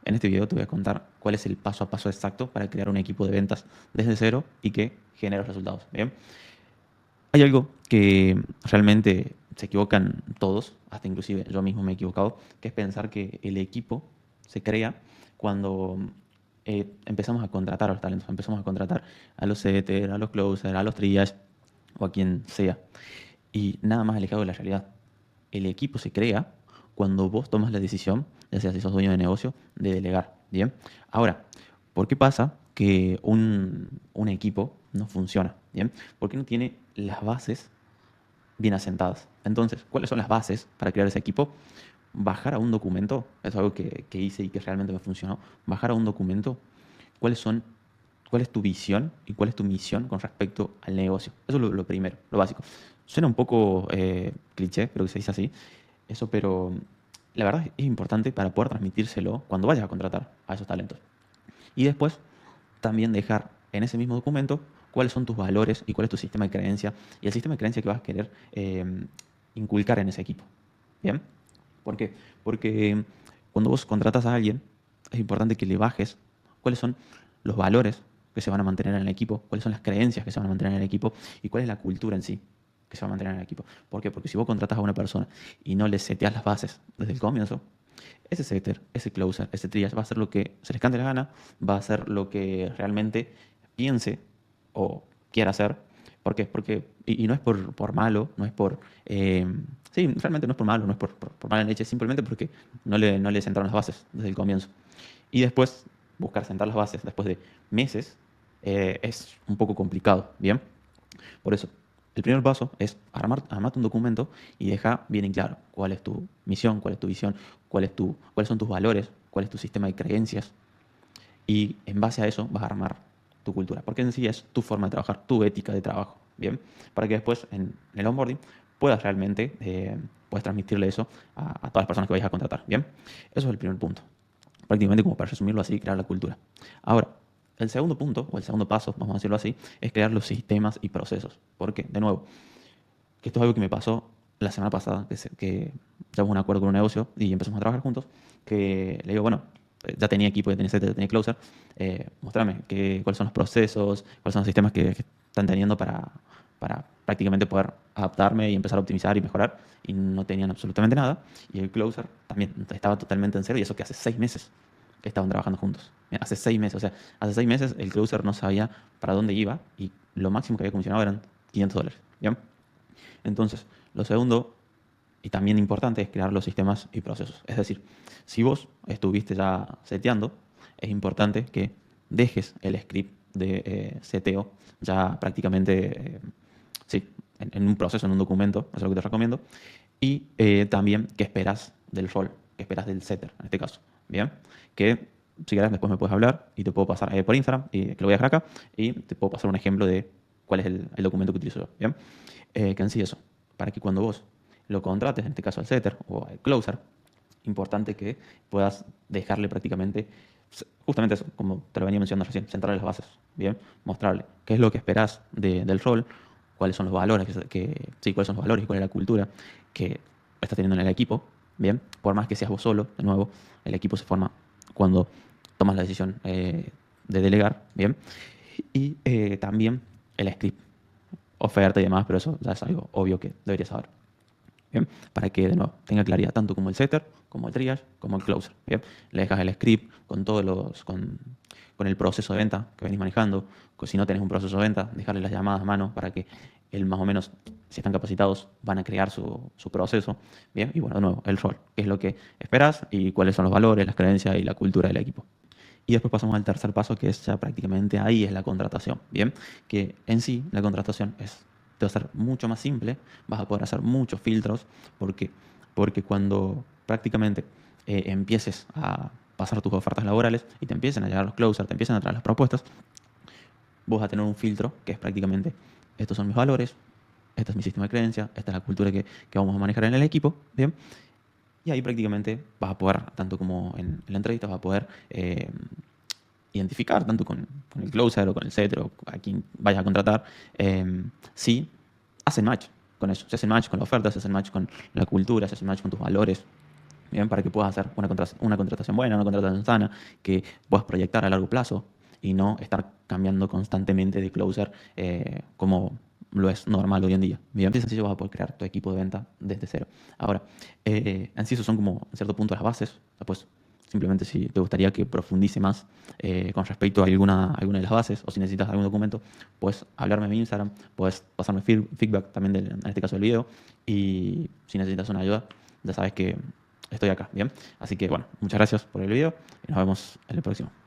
En este video te voy a contar cuál es el paso a paso exacto para crear un equipo de ventas desde cero y que genere resultados. Bien, hay algo que realmente se equivocan todos, hasta inclusive yo mismo me he equivocado, que es pensar que el equipo se crea cuando empezamos a contratar a los talentos, empezamos a contratar a los setters, a los closers, a los triage o a quien sea. Y nada más alejado de la realidad. El equipo se crea cuando vos tomas la decisión, ya sea si sos dueño de negocio, de delegar. Bien. Ahora, ¿por qué pasa que un equipo no funciona? Bien. Porque no tiene las bases bien asentadas. Entonces, ¿cuáles son las bases para crear ese equipo? Bajar a un documento, es algo que hice y que realmente me funcionó. Bajar a un documento, cuáles son, cuál es tu visión y cuál es tu misión con respecto al negocio. Eso es lo primero, lo básico. Suena un poco cliché, creo que se dice así, eso, pero la verdad es importante para poder transmitírselo cuando vayas a contratar a esos talentos. Y después también dejar en ese mismo documento cuáles son tus valores y cuál es tu sistema de creencia y el sistema de creencia que vas a querer inculcar en ese equipo. ¿Bien? ¿Por qué? Porque cuando vos contratas a alguien, es importante que le bajes cuáles son los valores que se van a mantener en el equipo, cuáles son las creencias que se van a mantener en el equipo y cuál es la cultura en sí que se va a mantener en el equipo. ¿Por qué? Porque si vos contratas a una persona y no le seteas las bases desde el comienzo, ese setter, ese closer, ese triage va a hacer lo que se les cante la gana, va a hacer lo que realmente piense o quiera hacer. ¿Por qué? Porque, y no es por malo, no es por... sí, realmente no es por malo, no es por mala leche, simplemente porque no le sentaron las bases desde el comienzo. Y después, buscar sentar las bases después de meses es un poco complicado, ¿bien? Por eso, el primer paso es armarte un documento y deja bien en claro cuál es tu misión, cuál es tu visión, cuáles son tus valores, cuál es tu sistema de creencias. Y en base a eso vas a armar tu cultura. Porque en sí es tu forma de trabajar, tu ética de trabajo. Bien, para que después en el onboarding puedas realmente puedas transmitirle eso a todas las personas que vayas a contratar. Bien, eso es el primer punto. Prácticamente como para resumirlo así, crear la cultura. Ahora, el segundo punto, o el segundo paso, vamos a decirlo así, es crear los sistemas y procesos. ¿Por qué? De nuevo, que esto es algo que me pasó la semana pasada, que llegamos a un acuerdo con un negocio y empezamos a trabajar juntos, que le digo, bueno, ya tenía equipo, ya tenía set, ya tenía closer, mostrame cuáles son los procesos, cuáles son los sistemas que están teniendo para prácticamente poder adaptarme y empezar a optimizar y mejorar, y no tenían absolutamente nada, y el closer también estaba totalmente en cero, y eso que hace 6 meses que estaban trabajando juntos. Hace 6 meses, o sea, hace 6 meses el closer no sabía para dónde iba, y lo máximo que había comisionado eran $500. ¿Bien? Entonces, lo segundo y también importante es crear los sistemas y procesos. Es decir, si vos estuviste ya seteando, es importante que dejes el script de seteo ya prácticamente, sí, en un proceso, en un documento, eso es lo que te recomiendo. Y también qué esperas del rol, qué esperas del setter, en este caso. Bien, que si querés después me puedes hablar y te puedo pasar por Instagram, y que lo voy a dejar acá, y te puedo pasar un ejemplo de cuál es el documento que utilizo yo. Bien, que en sí eso, para que cuando vos lo contrates, en este caso al setter o al closer, importante que puedas dejarle prácticamente, justamente eso, como te lo venía mencionando recién, centrarle las bases, ¿bien? Mostrarle qué es lo que esperás del rol, cuáles son los valores, sí, cuáles son los valores y cuál es la cultura que estás teniendo en el equipo, ¿bien? Por más que seas vos solo, de nuevo, el equipo se forma cuando tomas la decisión de delegar, ¿bien? Y también el script, oferta y demás, pero eso ya es algo obvio que deberías saber. ¿Bien? Para que de nuevo tenga claridad tanto como el setter, como el triage, como el closer. ¿Bien? Le dejas el script con con el proceso de venta que venís manejando. Si no tenés un proceso de venta, dejarle las llamadas a mano para que él más o menos, si están capacitados, van a crear su proceso. Bien, y bueno, de nuevo, el rol, qué es lo que esperas y cuáles son los valores, las creencias y la cultura del equipo. Y después pasamos al tercer paso, que es ya prácticamente ahí es la contratación, ¿bien? Que en sí la contratación te va a ser mucho más simple, vas a poder hacer muchos filtros, porque, porque cuando prácticamente empieces a pasar tus ofertas laborales y te empiecen a llegar los closers, te empiecen a traer las propuestas, vos vas a tener un filtro que es prácticamente, estos son mis valores, este es mi sistema de creencia, esta es la cultura que vamos a manejar en el equipo, ¿bien? Y ahí prácticamente vas a poder, tanto como en la entrevista, vas a poder identificar, tanto con el closer o con el setter o a quien vayas a contratar, si hacen match con eso, si hacen match con la oferta, si hacen match con la cultura, si hacen match con tus valores. bien, para que puedas hacer una contratación buena, una contratación sana, que puedas proyectar a largo plazo y no estar cambiando constantemente de closer como lo es normal hoy en día. Bien, de sencillo vas a poder crear tu equipo de venta desde cero. Ahora, en sí esos son como en cierto punto las bases. Después, simplemente si te gustaría que profundice más con respecto a alguna de las bases o si necesitas algún documento, puedes hablarme en mi Instagram, puedes pasarme feedback también en este caso del video y si necesitas una ayuda, ya sabes que estoy acá, ¿bien? Así que bueno, muchas gracias por el video y nos vemos en el próximo.